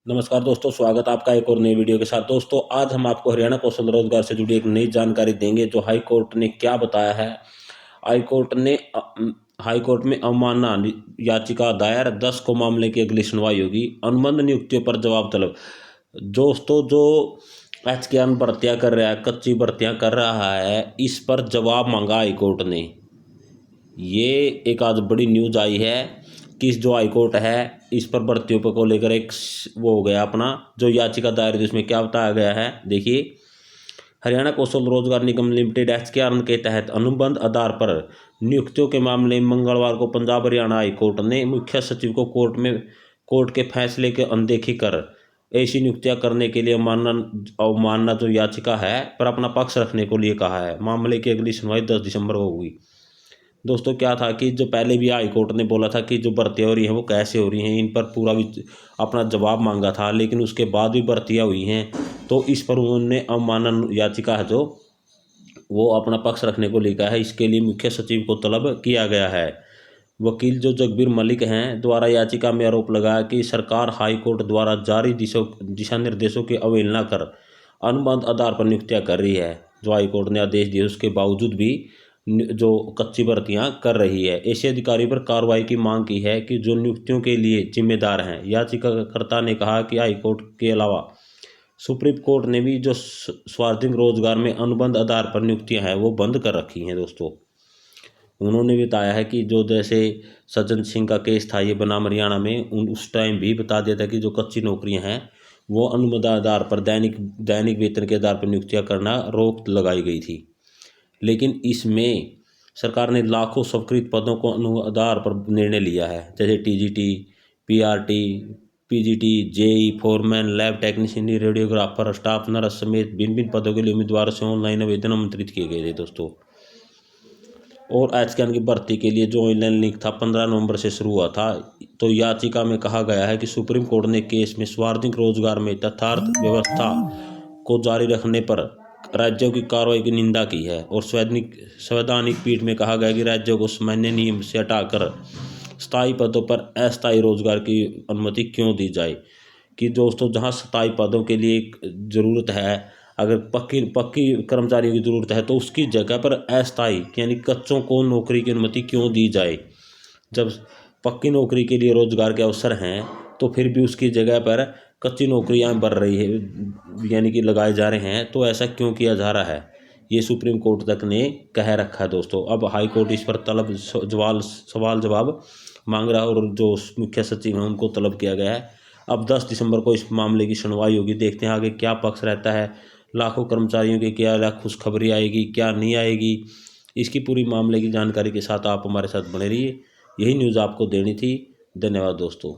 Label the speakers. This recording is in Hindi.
Speaker 1: नमस्कार दोस्तों, स्वागत है आपका एक और नई वीडियो के साथ। दोस्तों, आज हम आपको हरियाणा कौशल रोजगार से जुड़ी एक नई जानकारी देंगे जो हाई कोर्ट ने क्या बताया है। हाई कोर्ट ने हाई कोर्ट में अवमानना याचिका दायर, 10 को मामले की अगली सुनवाई होगी। अनुबंध नियुक्तियों पर जवाब तलब। दोस्तों, जो एचकेआर भर्तियां कर रहा है, कच्ची भर्तियां कर रहा है, इस पर जवाब मांगा हाई कोर्ट ने। ये एक आज बड़ी न्यूज आई है कि जो हाईकोर्ट है इस पर भर्तियों को लेकर एक वो हो गया अपना जो याचिका दायर, जिसमें क्या बताया गया है देखिए। हरियाणा कौशल रोजगार निगम लिमिटेड एचकेआर के तहत अनुबंध आधार पर नियुक्तियों के मामले में मंगलवार को पंजाब हरियाणा हाईकोर्ट ने मुख्य सचिव को कोर्ट के फैसले की अनदेखी कर ऐसी नियुक्तियां करने के लिए अवमानना जो याचिका है पर अपना पक्ष रखने को लिए कहा है। मामले की अगली सुनवाई 10 दिसंबर को होगी। दोस्तों, क्या था कि जो पहले भी हाई कोर्ट ने बोला था कि जो भर्तियाँ हो रही हैं वो कैसे हो रही हैं, इन पर पूरा भी अपना जवाब मांगा था, लेकिन उसके बाद भी भर्तियाँ हुई हैं तो इस पर उन्होंने अवमानना याचिका है जो वो अपना पक्ष रखने को लिखा है। इसके लिए मुख्य सचिव को तलब किया गया है। वकील जो जगबीर मलिक हैं द्वारा याचिका में आरोप लगाया कि सरकार हाई कोर्ट द्वारा जारी दिशा निर्देशों की अवहेलना कर अनुबंध आधार पर नियुक्तियां कर रही है। जो हाई कोर्ट ने आदेश दिए उसके बावजूद भी जो कच्ची भर्तियां कर रही है। ऐसे अधिकारी पर कार्रवाई की मांग की है कि जो नियुक्तियों के लिए जिम्मेदार हैं। याचिकाकर्ता ने कहा कि हाई कोर्ट के अलावा सुप्रीम कोर्ट ने भी जो सार्वजनिक रोजगार में अनुबंध आधार पर नियुक्तियां हैं वो बंद कर रखी हैं। दोस्तों, उन्होंने बताया है कि जो जैसे सज्जन सिंह का केस था ये बनाम हरियाणा में, उस टाइम भी बता दिया था कि जो कच्ची नौकरियां हैं वो अनुबंध आधार पर दैनिक वेतन के आधार पर नियुक्तियां करना रोक लगाई गई थी। लेकिन इसमें सरकार ने लाखों स्वीकृत पदों को आधार पर निर्णय लिया है, जैसे TGT, PRT, PGT, JE, foreman, lab technician, radiographer, staff nurse समेत भिन्न भिन्न पदों के लिए उम्मीदवारों से ऑनलाइन आवेदन आमंत्रित किए गए थे। दोस्तों, और एचकेआर की भर्ती के लिए जो ऑनलाइन लिंक था 15 नवंबर से शुरू हुआ था। तो याचिका में कहा गया है कि सुप्रीम कोर्ट ने केस में सार्वजनिक रोजगार में तथार्थ व्यवस्था को जारी रखने पर राज्यों की कार्रवाई की निंदा की है और संवैधानिक पीठ में कहा गया कि राज्यों को सामान्य नियम से हटाकर स्थायी पदों पर अस्थायी रोजगार की अनुमति क्यों दी जाए। कि दोस्तों, जहां स्थायी पदों के लिए ज़रूरत है, अगर पक्की कर्मचारियों की ज़रूरत है तो उसकी जगह पर अस्थायी यानी कच्चों को नौकरी की अनुमति क्यों दी जाए। जब पक्की नौकरी के लिए रोजगार के अवसर हैं तो फिर भी उसकी जगह पर कच्ची नौकरियां बढ़ रही है यानी कि लगाए जा रहे हैं, तो ऐसा क्यों किया जा रहा है, ये सुप्रीम कोर्ट तक ने कह रखा है। दोस्तों, अब हाई कोर्ट इस पर सवाल जवाब मांग रहा है और जो मुख्य सचिव हैं उनको तलब किया गया है। अब 10 दिसंबर को इस मामले की सुनवाई होगी। देखते हैं आगे क्या पक्ष रहता है, लाखों कर्मचारियों की क्या खुशखबरी आएगी, क्या नहीं आएगी। इसकी पूरी मामले की जानकारी के साथ आप हमारे साथ बने रहिए। यही न्यूज़ आपको देनी थी। धन्यवाद दोस्तों।